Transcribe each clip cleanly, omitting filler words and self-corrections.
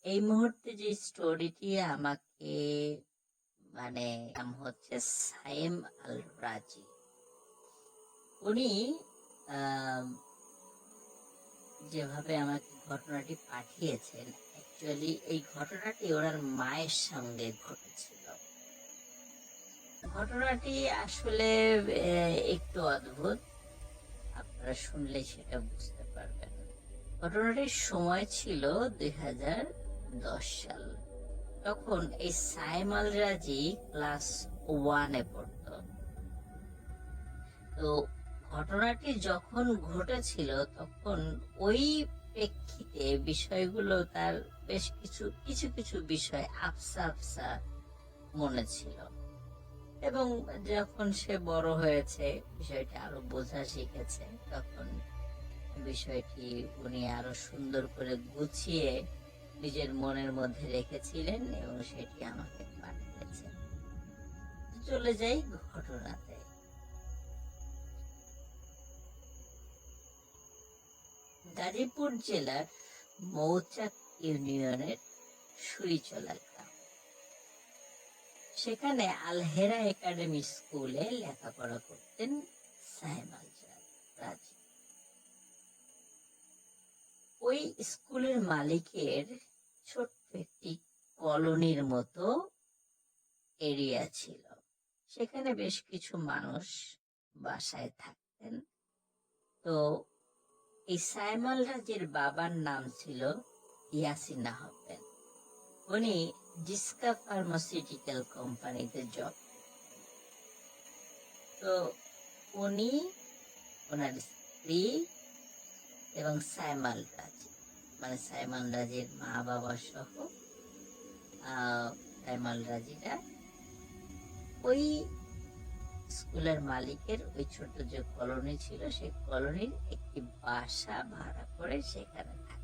এই মুহূর্তে যে স্টোরিটি আমাকে নাম হচ্ছে সাইম আল রাজি। উনি আহ, যেভাবে আমাকে ঘটনাটি পাঠিয়েছেন, অ্যাকচুয়ালি এই ঘটনাটি ওনার মায়ের সঙ্গে ঘটেছিল। ঘটনাটি আসলে একটু অদ্ভুত, আপনারা শুনলে সেটা বুঝতে পারবেন। ঘটনাটির সময় ছিল 2010 সাল। তখন এই সাইম আল রাজি ক্লাস 1-এ পড়ত। তো ঘটনাটি যখন ঘটেছিল তখন ওই প্রেক্ষিতে বিষয়গুলো তার বেশ কিছু কিছু কিছু বিষয় আফসা আফসা মনে ছিল, এবং যখন সে বড় হয়েছে, বিষয়টি আরো বোঝা শিখেছে, তখন বিষয়টি উনি আরো সুন্দর করে গুছিয়ে নিজের মনের মধ্যে রেখেছিলেন এবং সেটি আমাকে পাঠিয়েছেন। চলে যাই ঘটনাতে। গাজীপুর জেলার মৌচাক ইউনিয়নের সুরিচলা গ্রাম। সেখানে আলহেরা একাডেমি স্কুলে লেখাপড়া করতেন সাইম আল রাজি। ওই স্কুলের মালিকের ছোট্ট একটি কলোনির মতো এরিয়া ছিল। সেখানে বেশ কিছু মানুষ বাসায় থাকতেন। তো এই সাইম আল রাজির বাবার নাম ছিল ইয়াসিন আহমেদ। উনি জিসকা ফার্মাসিউটিক্যাল কোম্পানিতে জব। তো উনি, ওনার স্ত্রী এবং সাইম আল রাজি, সাইম আল রাজির মা বাবা সহ সাইম আল রাজিরা ওই স্কুলের মালিকের ওই ছোট যে কলোনি ছিল, সেই কলোনির একটি বাসা ভাড়া করে সেখানে থাকতেন।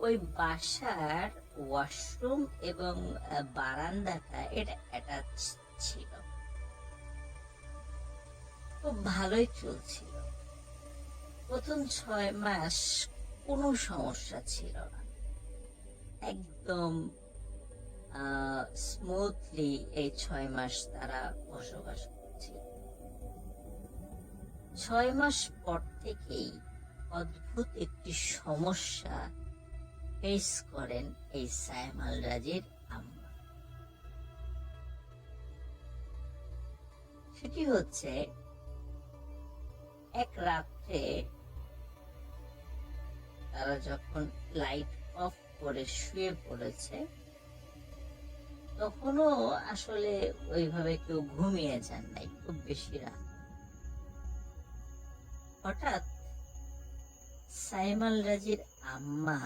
ওই বাসার ওয়াশরুম এবং বারান্দাটা এটা অ্যাটাচ ছিল। খুব ভালোই চলছিল। প্রথম 6 মাস কোনো সমস্যা ছিল না, একদম স্মুথলি এই 6 মাস তারা বসবাস করছিল। 6 মাস পর থেকেই অদ্ভুত একটি সমস্যা ফেস করেন এই সাইম আল রাজির আম্মা। সেটি হচ্ছে, এক রাত্রে তারা যখন লাইট অফ করে শুয়ে পড়েছে, তখনও আসলে ওইভাবে কেউ ঘুমিয়ে যান নাই, খুব বেশি রাত। হঠাৎ সাইম আল রাজির আম্মা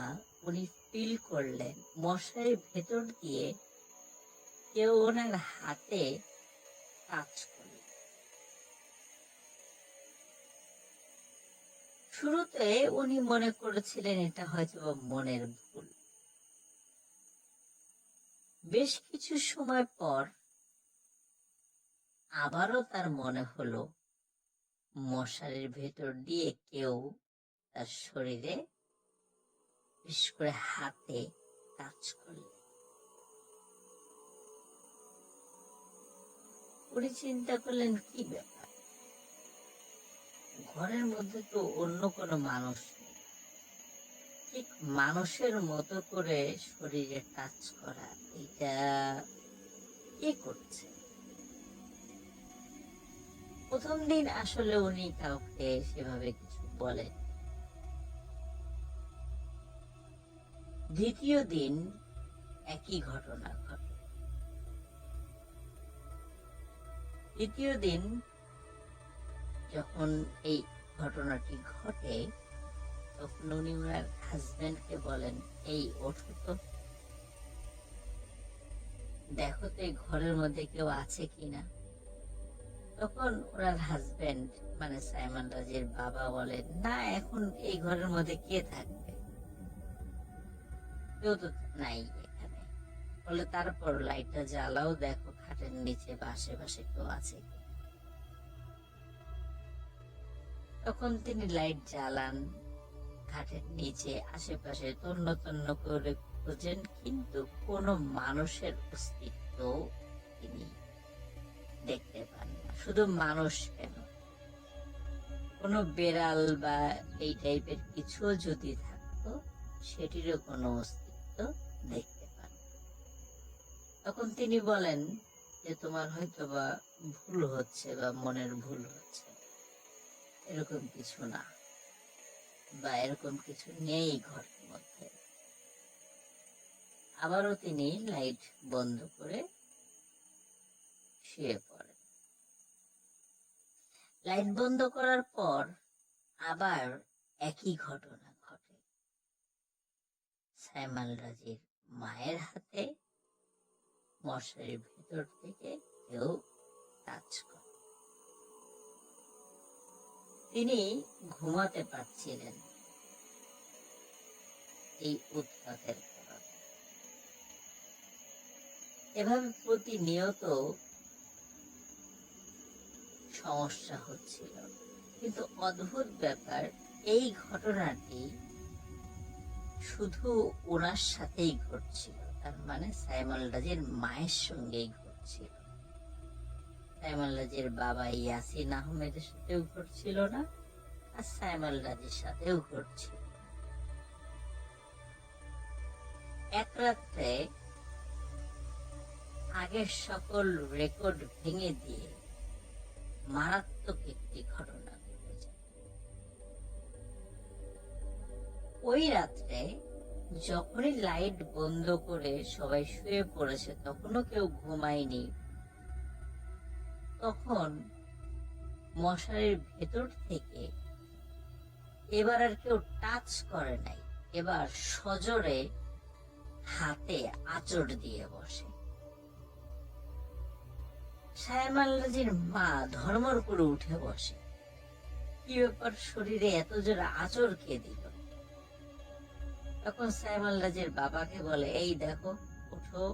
উনি ফিল করলেন মশারির ভেতর দিয়ে কেউ ওনার হাতে টাচ করল। শুরুতে উনি মনে করেছিলেন এটা হয়তো মনের ভুল। বেশ কিছু সময় পর আবারও তার মনে হলো মশারির ভেতর দিয়ে কেউ তার শরীরে, বিশেষ করে হাতে টাচ করল। উনি চিন্তা করলেন কি ব্যাপার, ঘরের মধ্যে তো অন্য কোনো মানুষ নেই, ঠিক মানুষের মতো করে শরীরে টাচ করা, এটা কে করছে? প্রথম দিন আসলে উনি কাউকে সেভাবে কিছু বলেন। দ্বিতীয় দিন একই ঘটনা ঘটে। তৃতীয় দিন যখন এই ঘটনাটি ঘটে, তখন উনি ওনার হাজবেন্ডকে বলেন, এই ওঠো তো, দেখো তো এই ঘরের মধ্যে কেউ আছে কিনা। তখন ওনার হাজবেন্ড সাইম আল রাজির বাবা বলেন, না, এখন এই ঘরের মধ্যে কে থাকবে, কেউ তো নাই এখানে। বলে তারপর লাইটটা জ্বালাও, দেখো খাটের নিচে বা আশেপাশে কেউ আছে কিনা। তখন তিনি লাইট জ্বালান, খাটের নিচে আশেপাশে তন্ন তন্ন করে খোঁজেন, কিন্তু কোনো মানুষের অস্তিত্ব তিনি দেখতে পান না। শুধু মানুষ কেন, কোনো বেড়াল বা এই টাইপের কিছু যদি থাকতো সেটিরও কোনো অস্তিত্ব দেখতে পান না। তখন তিনি বলেন যে তোমার হয়তো বা ভুল হচ্ছে বা মনের ভুল হচ্ছে, এরকম কিছু না, বা এরকম কিছু নেই ঘরের মধ্যে। আবারও তিনি লাইট বন্ধ করে শুয়ে পড়েন। লাইট বন্ধ করার পর আবার একই ঘটনা ঘটে। সাইমাল রাজির মায়ের হাতে মশারির ভেতর থেকে কেউ টাচ করে। তিনি ঘুমাতে পারছিলেন এই উৎপাতের কারণে। এভাবে প্রতিনিয়ত সমস্যা হচ্ছিল, কিন্তু অদ্ভুত ব্যাপার, এই ঘটনাটি শুধু ওনার সাথেই ঘটছিল, তার মানে সাইমাল রাজির মায়ের সঙ্গেই ঘটছিল। সাইমাল রাজির বাবা ইয়াসিন আহমেদের সাথেও ঘটছিল না, আর সাইমাল রাজির সাথেও ঘটছিল। এক রাত্রে আগের সকল রেকর্ড ভেঙে দিয়ে মারাত্মক একটি ঘটনা ঘটে যায়। ওই রাত্রে যখনই লাইট বন্ধ করে সবাই শুয়ে পড়েছে, তখনও কেউ ঘুমায়নি, তখন মশারির ভেতর থেকে এবার আর কেউ টাচ করে নাই, এবার সজোরে হাতে আঁচড় দিয়ে বসে। সাইমাল রাজির মা ধর্মর করে উঠে বসে, কি ব্যাপার, শরীরে এত জোরে আঁচড় কে দিল? তখন সাইমাল রাজির বাবাকে বলে, এই দেখো, উঠো,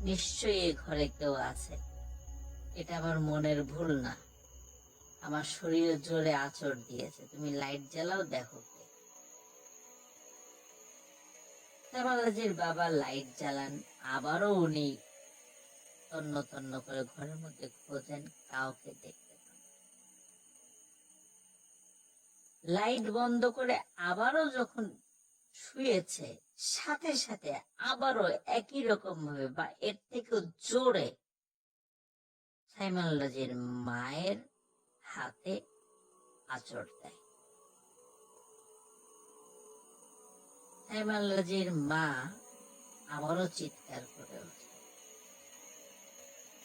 নিশ্চয়ই এই ঘরে কেউ আছে, এটা আমার মনের ভুল না, আমার শরীরে জোরে আঁচড় দিয়েছে, তুমি লাইট জ্বালাও, দেখো কে। সাইমাল রাজির বাবা লাইট জ্বালান, আবারও উনি তন্ন তন্ন করে ঘরের মধ্যে খোঁজেন, কাউকে দেখতে পান। লাইট বন্ধ করে আবারও যখন শুয়েছে, সাথে সাথে আবারও একই রকম ভাবে বা এর থেকেও জোরে সাইমাল রাজির মায়ের হাতে আঁচড় দেয়। সাইমাল রাজির মা আবারও চিৎকার করে ওঠে।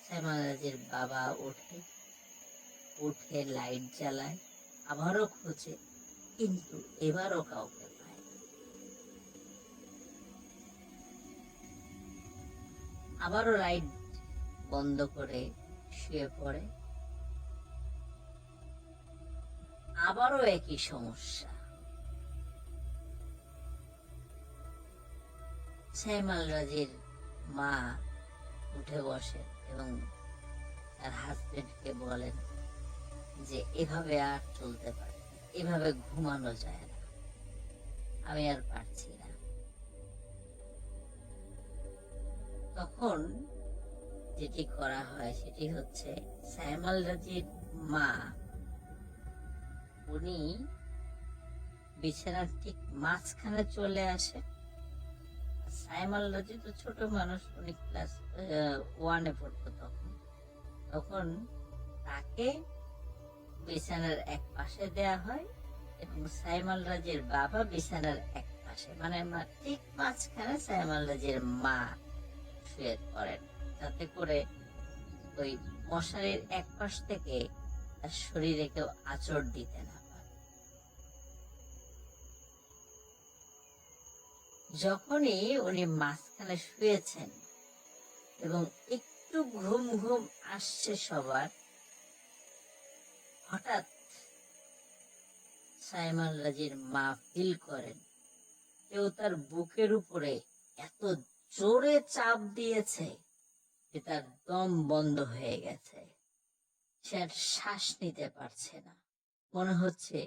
সাইমাল রাজির বাবা উঠে লাইট জ্বালায়, আবারও খোঁজে, কিন্তু এবারও কাউকে পায় না। আবারও লাইট বন্ধ করে শুয়ে পড়ে, আবারও একই সমস্যা। সাইমাল রাজির মা উঠে বসে এবং তার হাজবেন্ডকে বলেন যে এভাবে আর চলতে পারে না, এভাবে ঘুমানো যায় না, আমি আর পারছি না। তখন যেটি করা হয় সেটি হচ্ছে, সাইমাল রাজির মা উনি বিছানার ঠিক মাঝখানে চলে আসে। সাইমাল রাজি তো ছোট মানুষ, উনি ক্লাস 1-এ পড়তো তখন তাকে বিছানার এক পাশে দেয়া হয় এবং সাইমাল রাজির বাবা বিছানার এক পাশে, মানে ঠিক মাঝখানে সাইমাল রাজির মা শুয়ে পড়েন, যাতে করে ওই মশারির এক পাশ থেকে তার শরীরে কেউ আঁচড় দিতে না পারে। যখনই উনি মাঝখানে শুয়েছেন এবং একটু ঘুম ঘুম আসছে সবার, হঠাৎ সাইমাল রাজির মা ফিল করেন কেউ তার বুকের উপরে এত জোরে চাপ দিয়েছে যে তার দম বন্ধ হয়ে গেছে, সে আর শ্বাস নিতে পারছে না, মনে হচ্ছে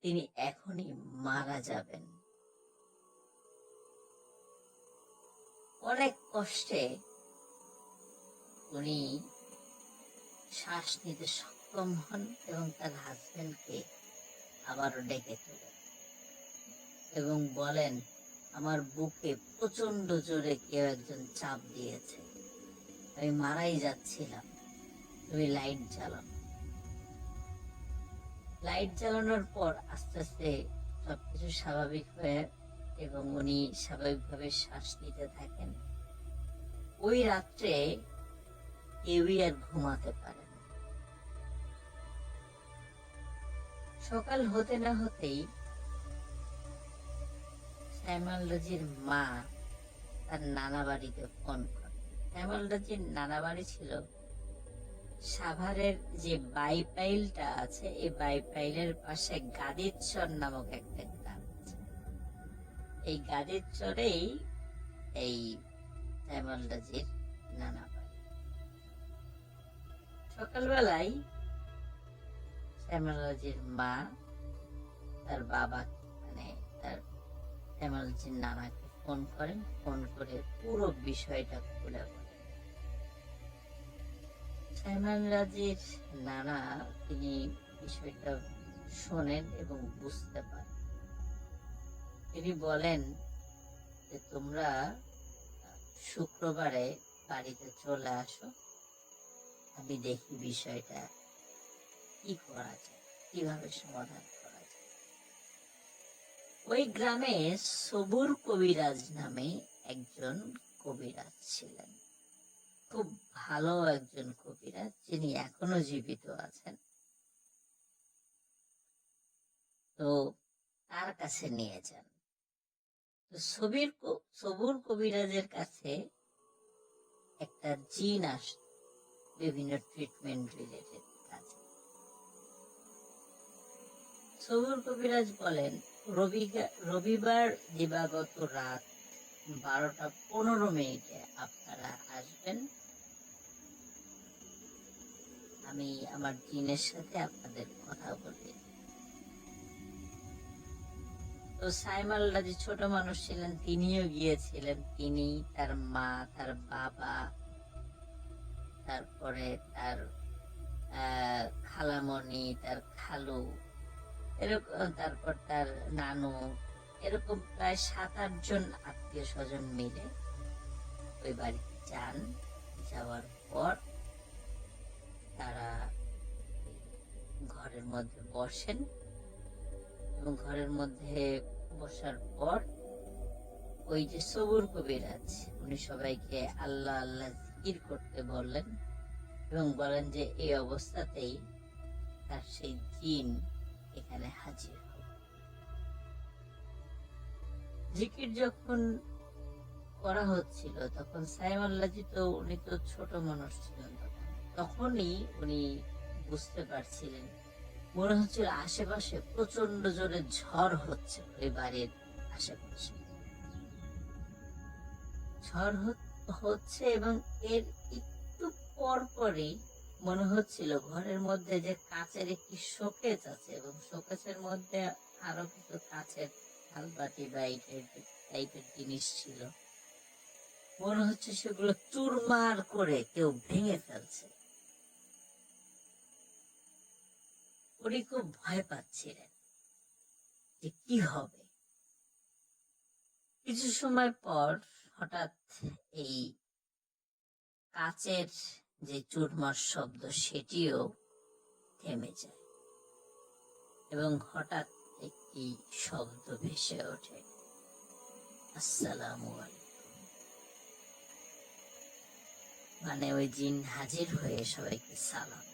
তিনি এখনই মারা যাবেন। অনেক কষ্টে উনি শ্বাস নিতে সক্ষম হন এবং তার হাজবেন্ডকে আবারও ডেকে তোলেন এবং বলেন, আমার বুকে প্রচন্ড জোরে কেউ একজন চাপ দিয়েছে, আমি মারাই যাচ্ছিলাম, তুমি লাইট জ্বালাও। লাইট জ্বালানোর পর আস্তে আস্তে সবকিছু স্বাভাবিক হয়ে এবং উনি স্বাভাবিকভাবে শ্বাস নিতে থাকেন। ওই রাত্রে কেউই আর ঘুমাতে পারে না। সকাল হতে না হতেই সাইমন রাজির মা তার নানা বাড়িতে ফোন করে। সাইমন রাজির নানা বাড়ি ছিল সাভারের যে বাইপাইলটা আছে, এই বাইপাইলের পাশে গাদিরচর নামক একটা গ্রাম আছে। এই গাদিরচরেই এই সাইমন রাজির নানা বাড়ি। সকালবেলায় সাইমন রাজির মা তার বাবা মানে তার সাইমন রাজির নানাকে ফোন করেন, ফোন করে পুরো বিষয়টা খুলে বলেন। সাইমন রাজির নানা তিনি বিষয়টা শোনেন এবং বুঝতে পারেন। তিনি বলেন যে তোমরা শুক্রবারে বাড়িতে চলে আসো, আমি দেখি বিষয়টা কি করা যায়, কিভাবে সমাধান করা যায়। ওই গ্রামে সবুর কবিরাজ নামে একজন কবিরাজ ছিলেন, খুব ভালো একজন কবিরাজ, যিনি এখনো জীবিত আছেন। তো তার কাছে নিয়ে যান। তো সবুর কবিরাজের কাছে একটা জিন আসে বিভিন্ন ট্রিটমেন্ট রিলেটেড কাজে। সবুর কবিরাজ বলেন, রবিবার দিবাগত রাত 12:15 আপনারা আসবেন, আমি আমার জিনের সাথে আপনাদের কথা বলি। তো সাইমন রাজি ছোট মানুষ ছিলেন, তিনিও গিয়েছিলেন। তিনি, তার মা, তার বাবা, তারপরে তার খালামণি, তার খালু, এরকম, তারপর তার নানু, এরকম প্রায় 7-8 জন আত্মীয় স্বজন মিলে ওই বাড়িতে যান। যাওয়ার পর তারা ঘরের মধ্যে বসেন এবং ঘরের মধ্যে বসার পর ওই যে সবুর কবিরাজ উনি সবাইকে আল্লাহ আল্লাহ জিকির করতে বললেন এবং বলেন যে এই অবস্থাতেই তার সেই জিন এখানে হাজির হবে। জিকির যখন করা হচ্ছিল তখন সাইমন রাজি তো উনি তো ছোট মানুষ ছিলেন, তখনই উনি বুঝতে পারছিলেন, মনে হচ্ছিল আশেপাশে প্রচন্ড জোরে ঝড় হচ্ছে। ওই বাড়ির আশেপাশে ঝড় হচ্ছে এবং এর একটু পর পরই মনে হচ্ছিল ঘরের মধ্যে যে কাচের একটি শোকেস আছে এবং শোকেসের মধ্যে আরো কিছু কাচের থালবাটি বা টাইপের জিনিস ছিল, মনে হচ্ছে সেগুলো চুরমার করে কেউ ভেঙে ফেলছে। উনি খুব ভয় পাচ্ছিলেন যে কি হবে। কিছু সময় পর হঠাৎ এই কাচের যে চুরমার শব্দ সেটিও থেমে যায় এবং হঠাৎ একটি শব্দ ভেসে ওঠে, আসসালামু আলাইকুম। মানে ওই জিন হাজির হয়ে সবাইকে সালাম।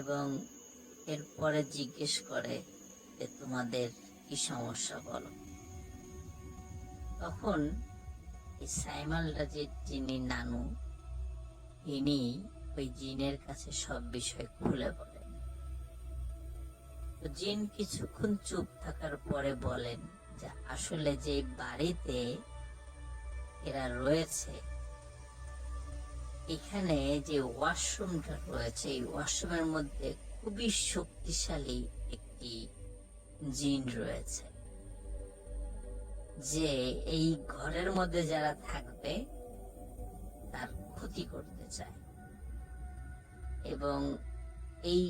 এবং এরপরে জিজ্ঞেস করে যে তোমাদের কি সমস্যা বলো। তখন এই সাইমন রাজির যিনি নানু, ইনি ওই জিনের কাছে সব বিষয় খুলে বলেন। তো জিন কিছুক্ষণ চুপ থাকার পরে বলেন যে আসলে যে বাড়িতে এরা রয়েছে এখানে যে ওয়াশরুমটা রয়েছে, এই ওয়াশরুমের মধ্যে খুবই শক্তিশালী একটি জিন রয়েছে, যে এই ঘরের মধ্যে যারা থাকবে তার ক্ষতি করতে চায়, এবং এই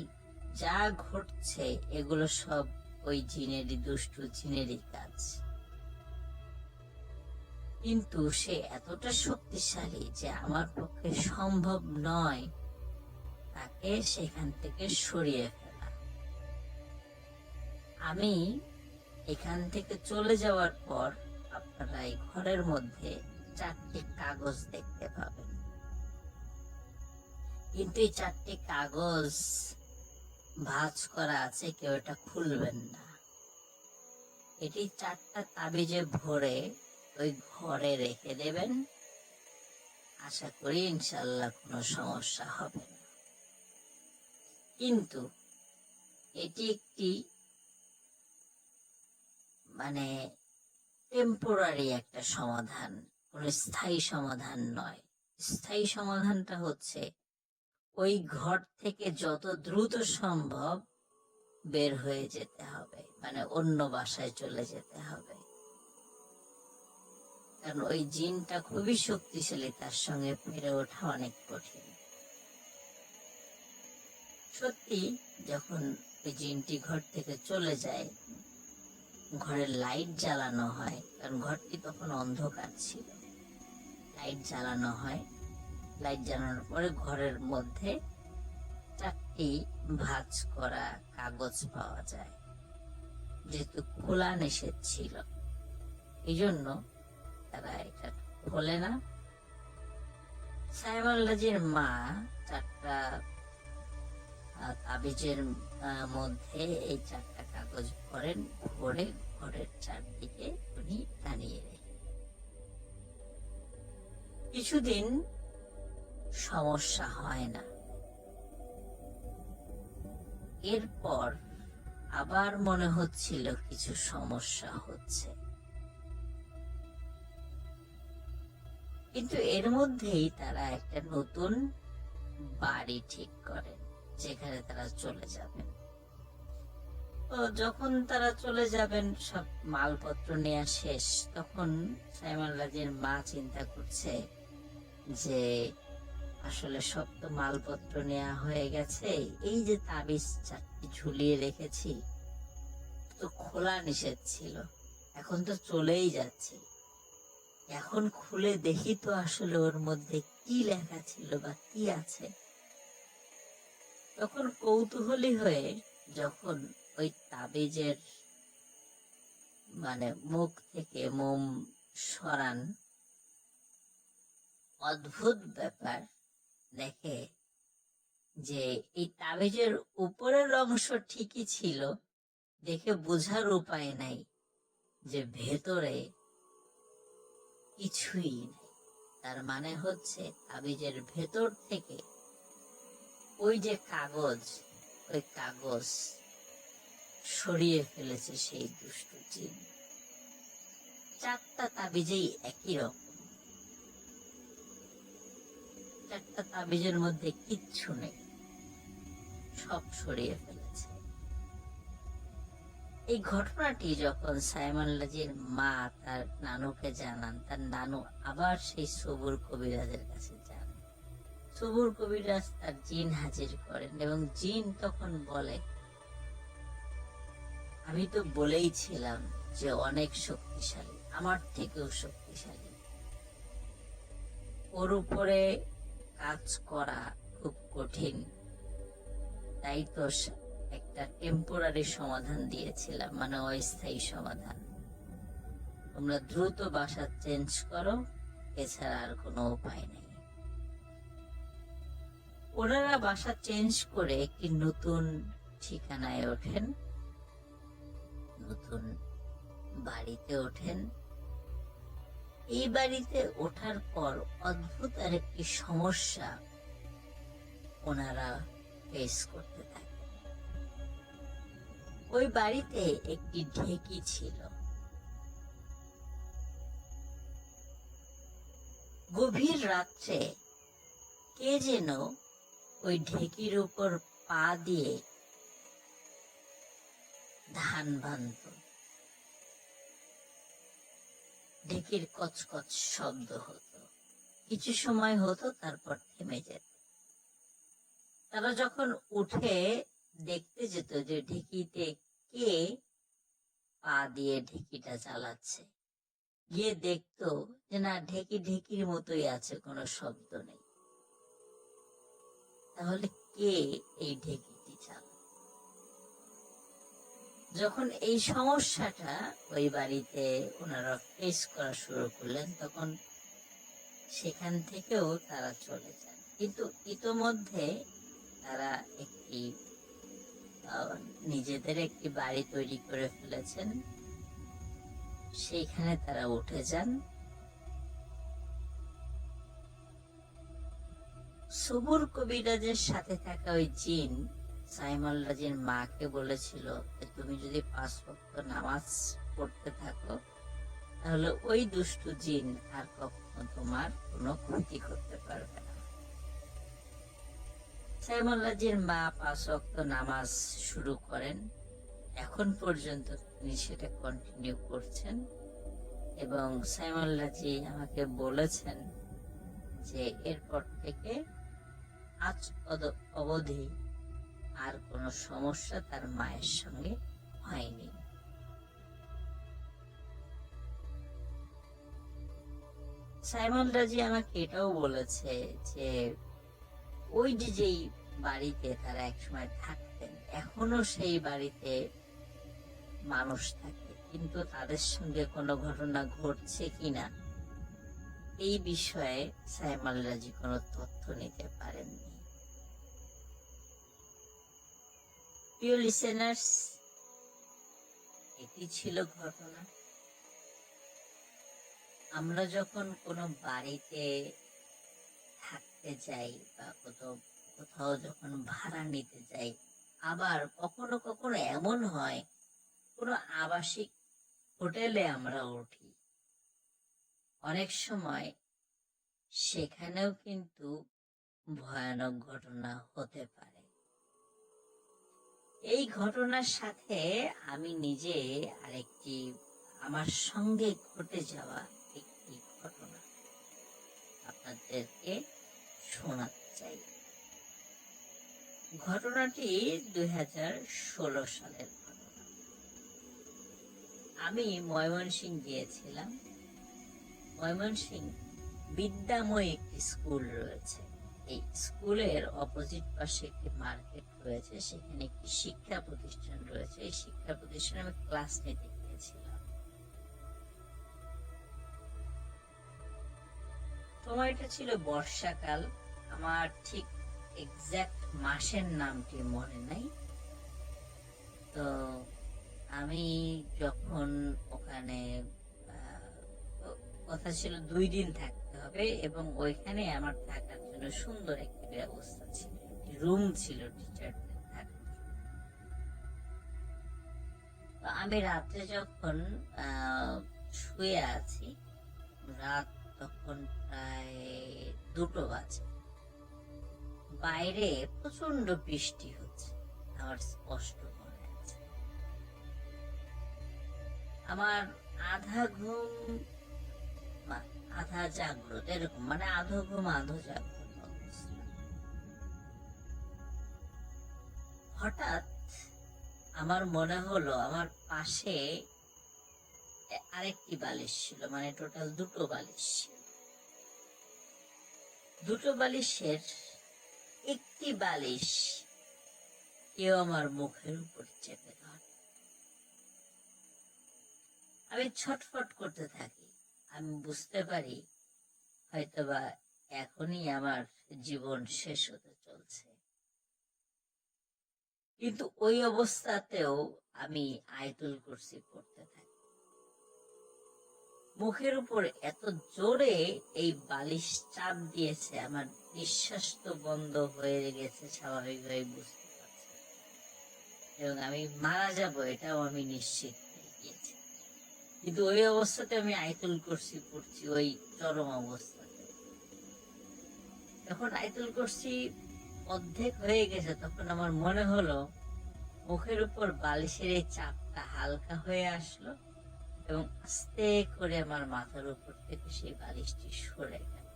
যা ঘটছে এগুলো সব ওই জিনেরই, দুষ্টু জিনেরই কাজ। কিন্তু সে এতটা শক্তিশালী যে আমার পক্ষে সম্ভব নয় তাকে সেখান থেকে সরিয়ে ফেলা। আমি এখান থেকে চলে যাওয়ার পর আপনারা এই ঘরের মধ্যে 4টি কাগজ দেখতে পাবেন, কিন্তু এই 4টি কাগজ ভাঁজ করা আছে, কেউ এটা খুলবেন না। এটি 4টা তাবিজে ভরে ওই ঘরে রেখে দেবেন, আশা করি ইনশাল্লাহ কোনো সমস্যা হবে না। কিন্তু এটি একটি মানে টেম্পোরারি একটা সমাধান, কোনো স্থায়ী সমাধান নয়। স্থায়ী সমাধানটা হচ্ছে ওই ঘর থেকে যত দ্রুত সম্ভব বের হয়ে যেতে হবে, মানে অন্য বাসায় চলে যেতে হবে, কারণ ওই জিনটা খুবই শক্তিশালী, তার সঙ্গে পেরে ওঠা অনেক কঠিন। সত্যি যখন ওই জিনটি ঘর থেকে চলে যায়, ঘরের লাইট জ্বালানো হয়, কারণ ঘরটি তখন অন্ধকার ছিল, লাইট জ্বালানো হয়। লাইট জ্বালানোর পরে ঘরের মধ্যে 4টি ভাঁজ করা কাগজ পাওয়া যায়। যেহেতু খোলা নিষেধ ছিল, এই জন্য তারা এটা খোলে না। সাইম আল্লাজির মা 4টা তাবিজের মধ্যে এই 4টা কাগজ ভরেন, ভরে ঘরের চারদিকে উনি টানিয়ে রেখে। কিছুদিন সমস্যা হয় না, এরপর আবার মনে হচ্ছিল কিছু সমস্যা হচ্ছে, কিন্তু এর মধ্যেই তারা একটা নতুন বাড়ি ঠিক করেন, যেখানে তারা চলে যাবেন। তো যখন তারা চলে যাবেন, সব মালপত্র নেওয়া শেষ, তখন সাইম আল্লাজির মা চিন্তা করছে যে আসলে সব তো মালপত্র নেওয়া হয়ে গেছে, এই যে তাবিজ 4টি ঝুলিয়ে রেখেছি তো খোলা নিষেধ ছিল, এখন তো চলেই যাচ্ছি, এখন খুলে দেখি তো আসলে ওর মধ্যে কি লেখা ছিল বা কি আছে। তখন কৌতূহলী হয়ে যখন ওই তাবিজের মানে মুখ থেকে মোম সরান, অদ্ভুত ব্যাপার দেখে যে এই তাবিজের উপরের অংশ ঠিকই ছিল, দেখে বোঝার উপায় নাই যে ভেতরে কিছুই নেই। তার মানে হচ্ছে তাবিজের ভেতর থেকে ওই যে কাগজ, ওই কাগজ সরিয়ে ফেলেছে সেই দুষ্টু জিন। 4টা তাবিজেই একই রকম, 4টা তাবিজের মধ্যে কিচ্ছু নেই, সব সরিয়ে ফেলেছে। এই ঘটনাটি যখন সাইম আল্লাজির মা তার নানুকে জানান, তার নানু আবার সেই সবুর কবিরাজের কাছে যান। সবুর কবিরাজ তার জিন হাজির করেন এবং জিন তখন বলে, আমি তো বলেই ছিলাম যে অনেক শক্তিশালী, আমার থেকেও শক্তিশালী, ওর উপরে কাজ করা খুব কঠিন, তাই তো একটা টেম্পোরারি সমাধান দিয়েছিলাম, মানে অস্থায়ী সমাধান। তোমরা দ্রুত বাসা চেঞ্জ করো, এছাড়া আর কোনো উপায় নেই। ওনারা বাসা চেঞ্জ করে একটি নতুন ঠিকানায় ওঠেন, নতুন বাড়িতে ওঠেন। এই বাড়িতে ওঠার পর অদ্ভুত আরেকটি সমস্যা ওনারা ফেস করতে থাকে। ওই বাড়িতে একটি ঢেকি ছিল, গভীর রাত্রে কে যেন ওই ঢেকির উপর পা দিয়ে ধান বানত। ঢেকির কচকচ শব্দ হতো, কিছু সময় হতো, তারপর থেমে যেত। তারা যখন উঠে দেখতে যেত যে ঢেকিতে কে পা দিয়ে ঢেকিটা চালাচ্ছে, গিয়ে দেখতো যে না, ঢেকি ঢেকির মতোই আছে, কোনো শব্দ নেই। তাহলে কে এই ঢেকিটি চালায়? যখন এই সমস্যাটা ওই বাড়িতে ওনারা ফেস করা শুরু করলেন, তখন সেখান থেকেও তারা চলে যান। কিন্তু ইতোমধ্যে তারা একটি নিজেদের একটি বাড়ি তৈরি করে ফেলেছেন, সেইখানে তারা উঠে যান। সবুর কবিরাজের সাথে থাকা ওই জিন সাইমন রাজির মাকে বলেছিল যে তুমি যদি 5 ওয়াক্ত নামাজ পড়তে থাকো, তাহলে ওই দুষ্টু জিন আর কখনো তোমার কোনো ক্ষতি করতে পারবে না। সাইমন রাজির মা 5 ওয়াক্ত নামাজ শুরু করেন, এখন পর্যন্ত তিনি সেটা কন্টিনিউ করছেন। এবং সাইমন রাজি আমাকে বলেছেন যে এরপর থেকে আজ অবধি আর কোনো সমস্যা তার মায়ের সঙ্গে হয়নি। সাইমন রাজি আমাকে এটাও বলেছে যে ওই যেই বাড়িতে তারা একসময় থাকতেন, এখনো সেই বাড়িতে মানুষ থাকে, কিন্তু তাদের সঙ্গে কোনো ঘটনা ঘটছে কিনা এই বিষয়ে সাইমন রাজি কোনো তথ্য নিতে পারেননি। প্রিয় লিসেনার্স, এটি ছিল ঘটনা। আমরা যখন কোনো বাড়িতে থাকতে যাই বা কোথাও যখন ভাড়া নিতে যাই, আবার কখনো কখনো এমন হয় কোনো আবাসিক হোটেলে আমরা উঠি, অনেক সময় সেখানেও কিন্তু ভয়ানক ঘটনা হতে পারে। এই ঘটনার সাথে আমি নিজে আরেকটি আমার সঙ্গে ঘটে যাওয়া একটি ঘটনা আপনাদেরকে শোনাতে চাই। ঘটনাটি 2016 সালের ঘটনা। আমি ময়মনসিংহ গিয়েছিলাম। ময়মনসিংহ বিদ্যাময় একটি স্কুল রয়েছে। এই স্কুলের অপোজিট পাশে একটি মার্কেট রয়েছে, সেখানে একটি শিক্ষা প্রতিষ্ঠান রয়েছে। এই শিক্ষা প্রতিষ্ঠানে আমি ক্লাস নিতে গিয়েছিলাম। সময়টা ছিল বর্ষাকাল। আমার ঠিক এক্সাক্ট মাসের নামটি মনে নাই। তো আমি যখন ওখানে কথা ছিল 2 দিন থাকতে হবে এবং ওইখানে আমার থাকার জন্য সুন্দর একটি ব্যবস্থা ছিল, রুম ছিল টিচারদের থাকার। তো আমি রাত্রে যখন শুয়ে আছি, রাত তখন প্রায় 2টো বাজে, বাইরে প্রচন্ড বৃষ্টি হচ্ছে, আমার স্পষ্ট মনে আছে। আমার আধা ঘুম আধা জাগ্রত, এরকম মানে আধো ঘুম আধো জাগ্রত অবস্থা। হঠাৎ আমার মনে হলো আমার পাশে আরেকটি বালিশ ছিল, মানে টোটাল 2টো বালিশ ছিল। 2টো বালিশের একটি বালিশ কেউ আমার মুখের উপর চেপে ধরে। আমি ছটফট করতে থাকি। আমি বুঝতে পারি হয়তোবা এখনই আমার জীবন শেষ হতে চলছে। কিন্তু ওই অবস্থাতেও আমি আয়াতুল কুরসি পড়তে থাকি। মুখের উপর এত জোরে এই বালিশ চাপ দিয়েছে, আমার নিঃশ্বাস তো বন্ধ হয়ে গেছে, স্বাভাবিকভাবে বুঝতে পারছি, এবং আমি মারা যাব এটাও আমি নিশ্চিত হয়ে গিয়েছি। কিন্তু ওই অবস্থাতে আমি আয়াতুল কুরসি পড়ছি, ওই চরম অবস্থাতে। যখন আয়াতুল কুরসি অর্ধেক হয়ে গেছে, তখন আমার মনে হলো মুখের উপর বালিশের এই চাপটা হালকা হয়ে আসলো এবং আস্তে করে আমার মাথার উপর থেকে সেই বালিশটি সরে গেল।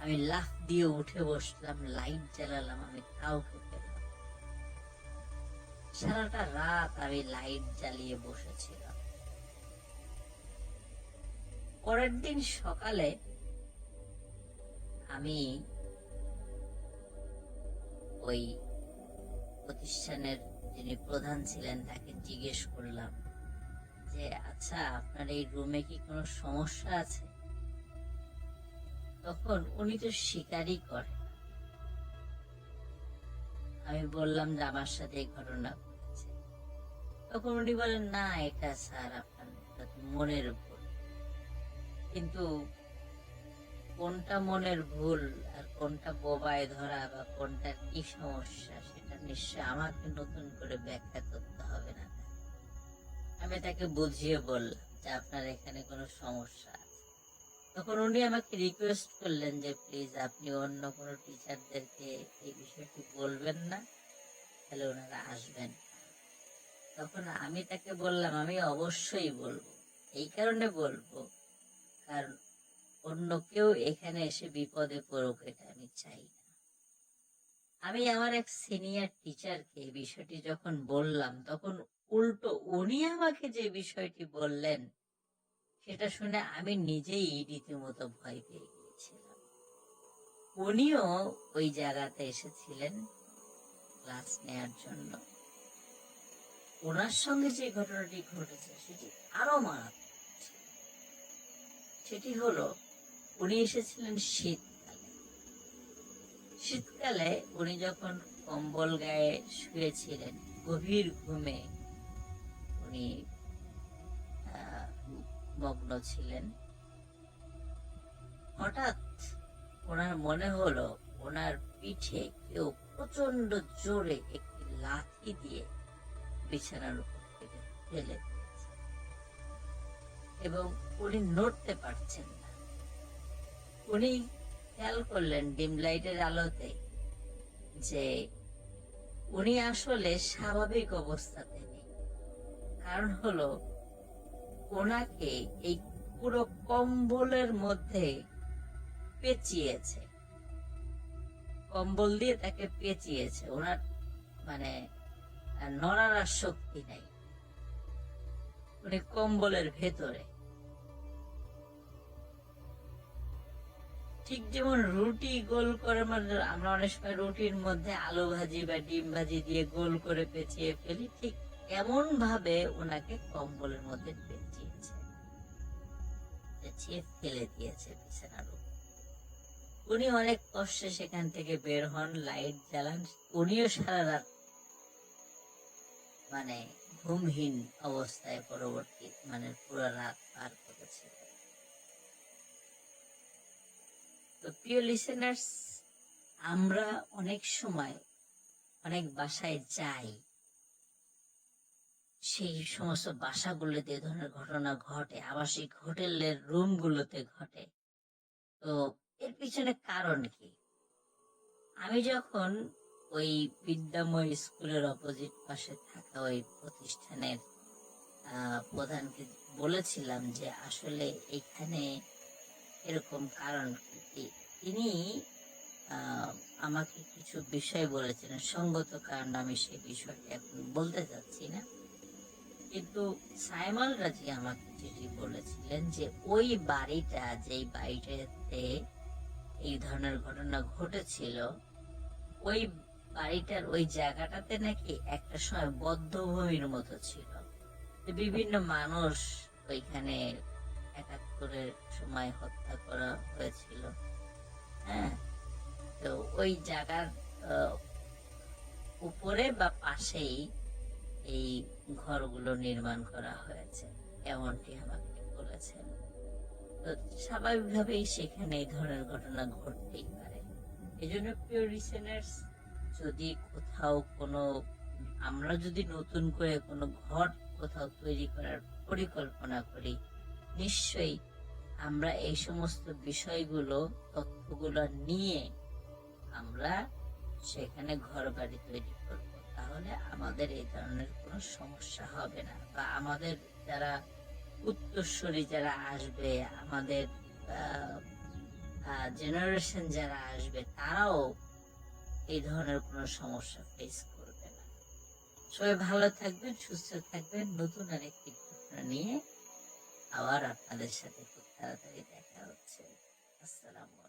আমি লাফ দিয়ে উঠে বসলাম, লাইট জ্বালালাম, আমি কাউকে পেলাম। সারাটা রাত আমি লাইট জ্বালিয়ে বসেছিলাম। পরের দিন সকালে আমি ওই প্রতিষ্ঠানের যিনি প্রধান ছিলেন তাকে জিজ্ঞেস করলাম যে আচ্ছা, আপনার এই রুমে কি কোনো সমস্যা আছে? তখন উনি তো স্বীকারই করে। আমি বললাম যে আমার সাথে এই ঘটনা ঘটেছে। তখন উনি বলেন, না, এটা স্যার আপনার মনের ভুল। কিন্তু কোনটা মনের ভুল আর কোনটা বোবায় ধরা বা কোনটা কি সমস্যা সেটা নিশ্চয় আমাকে নতুন করে ব্যাখ্যা করতে হবে না। আমি তাকে বুঝিয়ে বললাম যে আপনার এখানে কোনো সমস্যা আছে। তখন উনি আমাকে রিকোয়েস্ট করলেন যে প্লিজ আপনি অন্য কোনো টিচারদেরকে এই বিষয়টি বলবেন না, তাহলে ওনারা আসবেন। তখন আমি তাকে বললাম আমি অবশ্যই বলবো। এই কারণে বলবো কারণ অন্য কেউ এখানে এসে বিপদে পড়ুক এটা আমি চাই না। আমি আমার এক সিনিয়র টিচারকে এই বিষয়টি যখন বললাম তখন উল্টো উনি আমাকে যে বিষয়টি বললেন সেটা শুনে আমি নিজেই রীতিমতো ভয় পেয়ে গিয়েছিলাম। উনিও ওই জায়গাতে এসেছিলেন ক্লাস নেয়ার জন্য। ওনার সঙ্গে যে ঘটনাটি ঘটেছে সেটি আরো মারাত্মক ছিল। সেটি হলো উনি এসেছিলেন শীতকালে। শীতকালে উনি যখন কম্বল গায়ে শুয়েছিলেন, গভীর ঘুমে উনি মগ্ন ছিলেন, হঠাৎ ওনার মনে হলো ওনার পিঠে কেউ প্রচন্ড জোরে একটি লাথি দিয়ে বিছানার উপর থেকে ফেলে দিয়েছে এবং উনি নড়তে পারছেন না। উনি খেয়াল করলেন ডিম লাইটের আলোতে যে উনি আসলে স্বাভাবিক অবস্থাতে নেই। কারণ হলো ওনাকে এই পুরো কম্বলের মধ্যে পেঁচিয়েছে, কম্বল দিয়ে তাকে পেঁচিয়েছে। ওনার মানে নড়ার আর শক্তি নাই, উনি কম্বলের ভেতরে। ঠিক যেমন রুটি গোল করে, আমরা অনেক সময় রুটির মধ্যে আলু ভাজি বা ডিম ভাজি দিয়ে গোল করে পেঁচিয়ে ফেলি, ঠিক এমন ভাবে ওনাকে কম্বলের মধ্যে পেঁচিয়েছে, পেঁচিয়ে ফেলে দিয়েছে বিছানার উপর। উনি অনেক কষ্টে সেখান থেকে বের হন, লাইট জ্বালান। উনিও সারা রাত মানে ঘুমহীন অবস্থায় পরবর্তী পুরো রাত পার করেছিল। তো প্রিয় লিসেনার্স, আমরা অনেক সময় অনেক বাসায় যাই, সেই সমস্ত বাসাগুলোতে এ ধরনের ঘটনা ঘটে, আবাসিক হোটেলের রুমগুলোতে ঘটে। তো এর পিছনে কারণ কি? আমি যখন ওই বিদ্যাময় স্কুলের অপোজিট পাশে থাকা ওই প্রতিষ্ঠানের প্রধানকে বলেছিলাম যে আসলে এখানে এরকম কারণ কি, তিনি আমাকে কিছু বিষয় বলেছিলেন। সঙ্গত কারণ আমি সেই বিষয়টি এখন বলতে চাচ্ছি না, কিন্তু সাইমাল রাজি আমাকে যেটি বলেছিলেন যে ওই বাড়িটা, যেই বাড়িটাতে এই ধরনের ঘটনা ঘটেছিল, ওই বাড়িটার ওই জায়গাটাতে নাকি একটা সময় বদ্ধভূমির মতো ছিল। বিভিন্ন মানুষ ওইখানে ৭১-এর সময় হত্যা করা হয়েছিল। হ্যাঁ, তো ওই জায়গার উপরে বা পাশেই এই ঘরগুলো নির্মাণ করা হয়েছে, এমনটি আমাকে বলেছেন। তো স্বাভাবিকভাবেই সেখানে এই ধরনের ঘটনা ঘটতেই পারে। এই জন্য প্রিয় লিসেনার্স, যদি কোথাও আমরা যদি নতুন করে কোনো ঘর কোথাও তৈরি করার পরিকল্পনা করি, নিশ্চয়ই আমরা এই সমস্ত বিষয়গুলো, তথ্যগুলো নিয়ে আমরা সেখানে ঘর বাড়ি তৈরি করব। তাহলে আমাদের এই ধরনের কোনো সমস্যা হবে না, বা আমাদের যারা উত্তরসূরি যারা আসবে, আমাদের জেনারেশন যারা আসবে, তারাও এই ধরনের কোনো সমস্যা ফেস করবে না। সবাই ভালো থাকবেন, সুস্থ থাকবেন। নতুন আরেকটি ঘটনা নিয়ে আবার আপনাদের সাথে খুব তাড়াতাড়ি দেখা হচ্ছে। আসসালামু আলাইকুম।